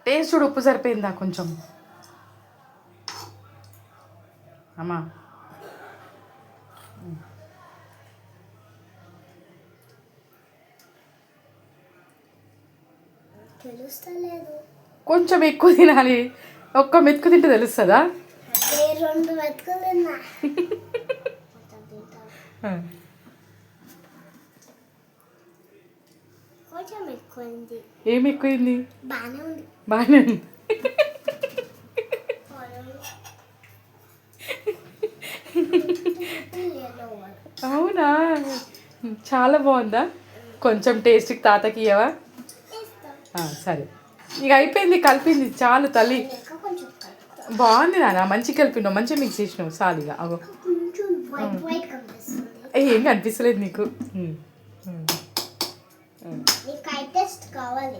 Taste చూడు, ఉప్పు సరిపోయిందా కొంచెం? అమ్మా తెలుస్తలేదు, కొంచెం ఎక్కువ తినాలి. ఒక్క మెతుకు తింటే తెలుస్తుందా? 2 మెతుకులు తిన్నా. కొంచెం ఎక్కువైంది. ఏం ఎక్కువైంది? బాగానే ఉంది. బాగానే ఉంది. అవునా, చాలా బాగుందా? కొంచెం టేస్ట్కి తాతకి ఇవ్వవా? సరే, ఇక అయిపోయింది, కలిపింది చాలు తల్లి. బాగుంది నాన్న, మంచిగా కలిపినావు, మంచిగా మిక్స్ చేసినావు. సాలిగా అగో, ఏం కనిపిస్తలేదు నీకు. కావాలి.